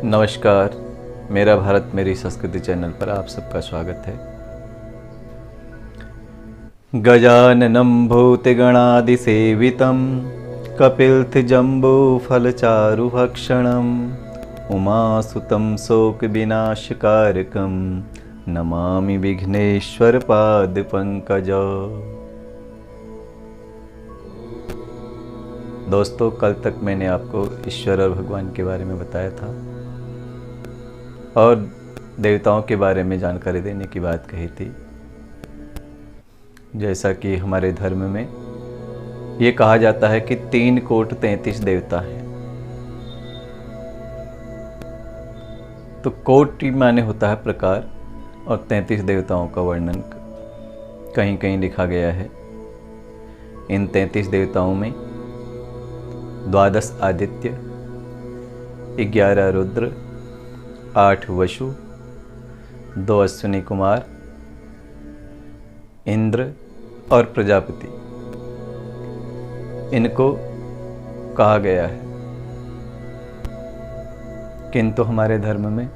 नमस्कार, मेरा भारत मेरी संस्कृति चैनल पर आप सबका स्वागत है। गजाननं भूतगणादिसेवितं कपिलतिजम्बूफलचारुभक्षणम् उमासुतं शोकविनाशकारकं नमामि विघ्नेश्वरपादपङ्कजम्। दोस्तों, कल तक मैंने आपको ईश्वर और भगवान के बारे में बताया था और देवताओं के बारे में जानकारी देने की बात कही थी। जैसा कि हमारे धर्म में ये कहा जाता है कि 3 कोट 33 देवता हैं। तो कोट की माने होता है प्रकार, और 33 देवताओं का वर्णन कहीं कहीं लिखा गया है। इन 33 देवताओं में 12 आदित्य, 11 रुद्र, 8 वसु, 2 अश्विनी कुमार, इंद्र और प्रजापति, इनको कहा गया है। किंतु हमारे धर्म में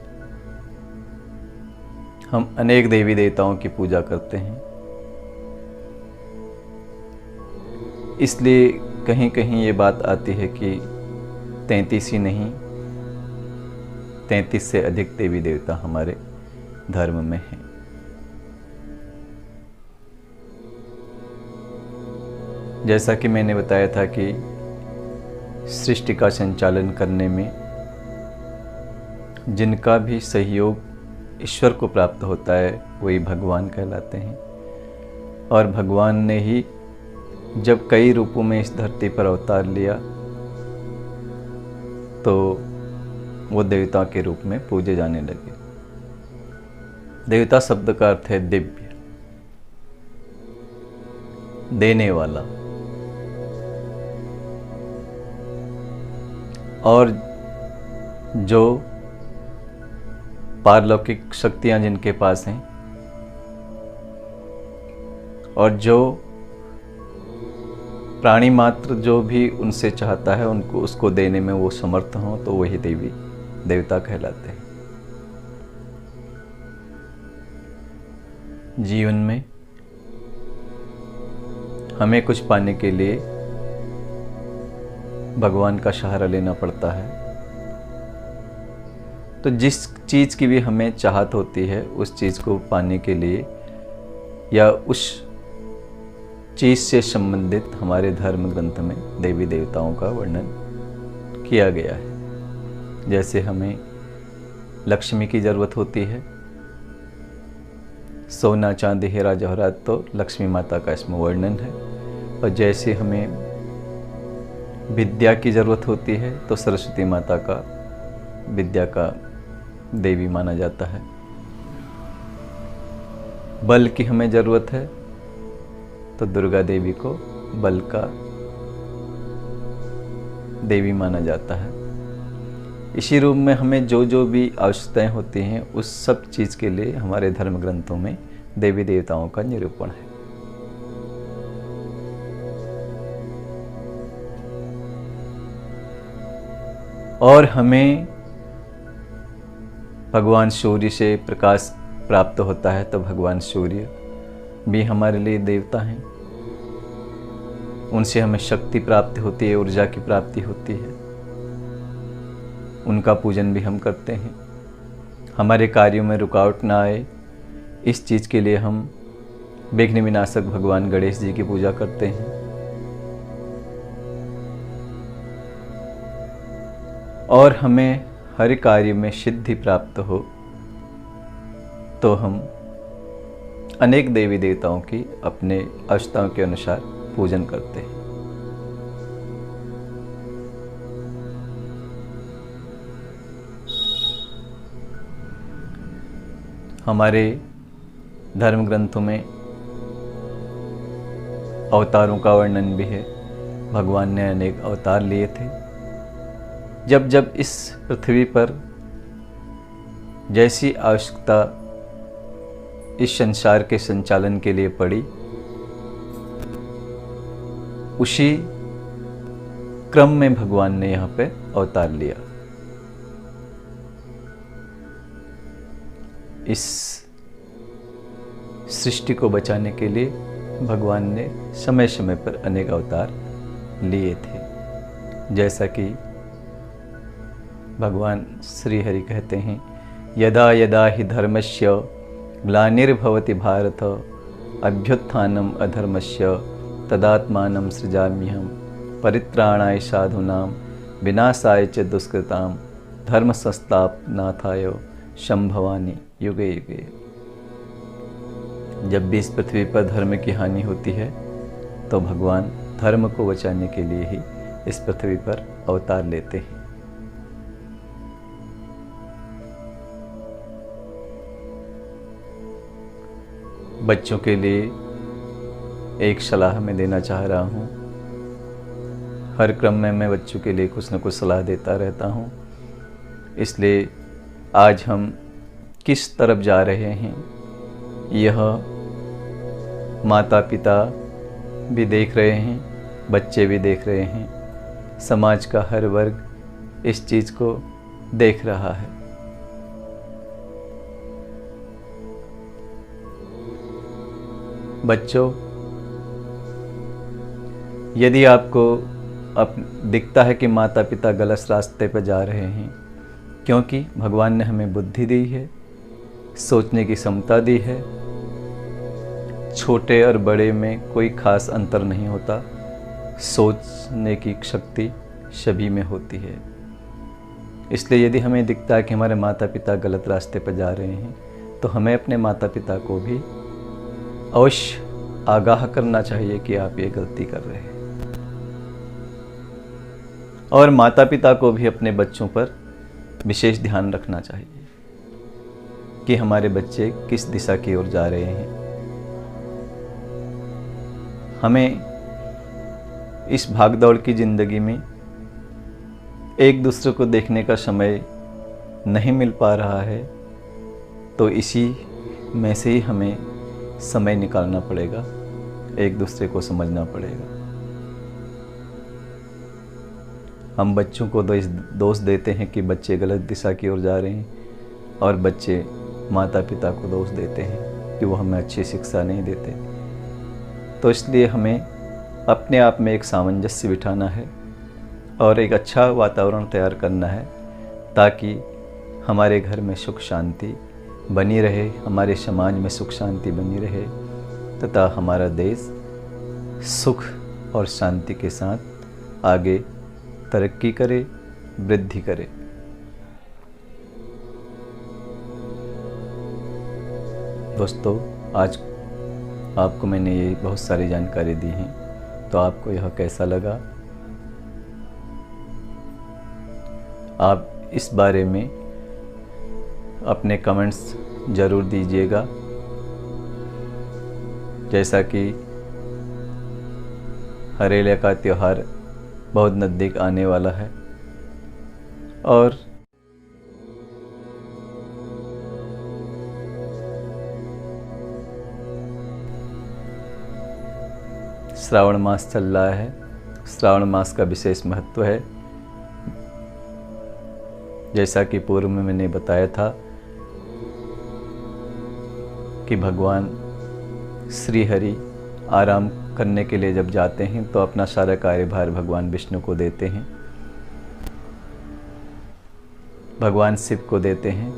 हम अनेक देवी देवताओं की पूजा करते हैं, इसलिए कहीं कहीं ये बात आती है कि 33 ही नहीं, 33 से अधिक देवी देवता हमारे धर्म में हैं। जैसा कि मैंने बताया था कि सृष्टि का संचालन करने में जिनका भी सहयोग ईश्वर को प्राप्त होता है वही भगवान कहलाते हैं। और भगवान ने ही जब कई रूपों में इस धरती पर अवतार लिया तो वो देवता के रूप में पूजे जाने लगे। देवता शब्द का अर्थ है दिव्य, देने वाला। और जो पारलौकिक शक्तियां जिनके पास हैं और जो प्राणी मात्र जो भी उनसे चाहता है उनको उसको देने में वो समर्थ हों, तो वही देवी देवता कहलाते हैं। जीवन में हमें कुछ पाने के लिए भगवान का सहारा लेना पड़ता है। तो जिस चीज़ की भी हमें चाहत होती है उस चीज़ को पाने के लिए या उस चीज़ से संबंधित हमारे धर्म ग्रंथ में देवी देवताओं का वर्णन किया गया है। जैसे हमें लक्ष्मी की ज़रूरत होती है, सोना चांदी हीरा जवाहरात तो लक्ष्मी माता का इसमें वर्णन है। और जैसे हमें विद्या की ज़रूरत होती है तो सरस्वती माता का विद्या का देवी माना जाता है। बल की हमें ज़रूरत है तो दुर्गा देवी को बल का देवी माना जाता है। इसी रूप में हमें जो जो भी आवश्यकताएं होती हैं उस सब चीज़ के लिए हमारे धर्म ग्रंथों में देवी देवताओं का निरूपण है। और हमें भगवान सूर्य से प्रकाश प्राप्त होता है, तो भगवान सूर्य भी हमारे लिए देवता हैं। उनसे हमें शक्ति प्राप्ति होती है, ऊर्जा की प्राप्ति होती है। उनका पूजन भी हम करते हैं। हमारे कार्यों में रुकावट ना आए इस चीज़ के लिए हम विघ्न विनाशक भगवान गणेश जी की पूजा करते हैं। और हमें हर कार्य में सिद्धि प्राप्त हो तो हम अनेक देवी देवताओं की अपने आवश्यकताओं के अनुसार पूजन करते हैं। हमारे धर्म ग्रंथों में अवतारों का वर्णन भी है। भगवान ने अनेक अवतार लिए थे। जब जब इस पृथ्वी पर जैसी आवश्यकता इस संसार के संचालन के लिए पड़ी, उसी क्रम में भगवान ने यहाँ पे अवतार लिया। इस सृष्टि को बचाने के लिए भगवान ने समय समय पर अनेक अवतार लिए थे। जैसा कि भगवान श्री हरि कहते हैं, यदा यदा हि धर्मस्य ग्लानिर्भवति भारत अभ्युत्थानम अधर्मस्य तदात्मानं सृजाम्यहम् परित्राणाय साधूनां विनाशाय च दुष्कृतां धर्म संस्थापनार्थाय संभवामि युगे युगे। जब भी इस पृथ्वी पर धर्म की हानि होती है तो भगवान धर्म को बचाने के लिए ही इस पृथ्वी पर अवतार लेते हैं। बच्चों के लिए एक सलाह मैं देना चाह रहा हूँ। हर क्रम में मैं बच्चों के लिए कुछ न कुछ सलाह देता रहता हूँ, इसलिए आज हम किस तरफ जा रहे हैं यह माता पिता भी देख रहे हैं, बच्चे भी देख रहे हैं, समाज का हर वर्ग इस चीज़ को देख रहा है। बच्चों, यदि आपको अब दिखता है कि माता पिता गलत रास्ते पर जा रहे हैं, क्योंकि भगवान ने हमें बुद्धि दी है, सोचने की क्षमता दी है, छोटे और बड़े में कोई खास अंतर नहीं होता, सोचने की शक्ति सभी में होती है। इसलिए यदि हमें दिखता है कि हमारे माता पिता गलत रास्ते पर जा रहे हैं तो हमें अपने माता पिता को भी अवश्य आगाह करना चाहिए कि आप ये गलती कर रहे हैं। और माता पिता को भी अपने बच्चों पर विशेष ध्यान रखना चाहिए कि हमारे बच्चे किस दिशा की ओर जा रहे हैं। हमें इस भागदौड़ की ज़िंदगी में एक दूसरे को देखने का समय नहीं मिल पा रहा है, तो इसी में से ही हमें समय निकालना पड़ेगा, एक दूसरे को समझना पड़ेगा। हम बच्चों को दोष देते हैं कि बच्चे गलत दिशा की ओर जा रहे हैं, और बच्चे माता पिता को दोष देते हैं कि वो हमें अच्छी शिक्षा नहीं देते। तो इसलिए हमें अपने आप में एक सामंजस्य बिठाना है और एक अच्छा वातावरण तैयार करना है, ताकि हमारे घर में सुख शांति बनी रहे, हमारे समाज में सुख शांति बनी रहे, तथा हमारा देश सुख और शांति के साथ आगे तरक्की करे, वृद्धि करे। दोस्तों, आज आपको मैंने ये बहुत सारी जानकारी दी हैं, तो आपको यह कैसा लगा? आप इस बारे में अपने कमेंट्स ज़रूर दीजिएगा। जैसा कि हरेले का त्यौहार बहुत नज़दीक आने वाला है और श्रावण मास चल रहा है। श्रावण मास का विशेष महत्व है। जैसा कि पूर्व में मैंने बताया था कि भगवान श्री हरि आराम करने के लिए जब जाते हैं तो अपना सारा कार्यभार भगवान विष्णु को देते हैं, भगवान शिव को देते हैं,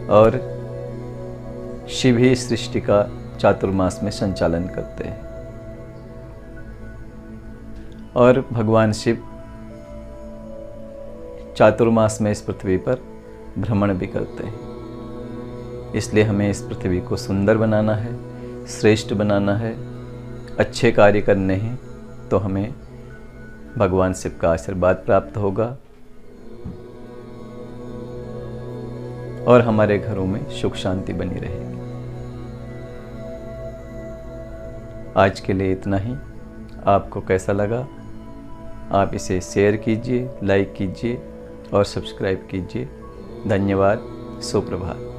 और शिव ही सृष्टि का चातुर्मास में संचालन करते हैं। और भगवान शिव चातुर्मास में इस पृथ्वी पर भ्रमण भी करते हैं। इसलिए हमें इस पृथ्वी को सुंदर बनाना है, श्रेष्ठ बनाना है, अच्छे कार्य करने हैं, तो हमें भगवान शिव का आशीर्वाद प्राप्त होगा और हमारे घरों में सुख शांति बनी रहेगी। आज के लिए इतना ही। आपको कैसा लगा? आप इसे शेयर कीजिए, लाइक कीजिए और सब्सक्राइब कीजिए। धन्यवाद। सुप्रभात।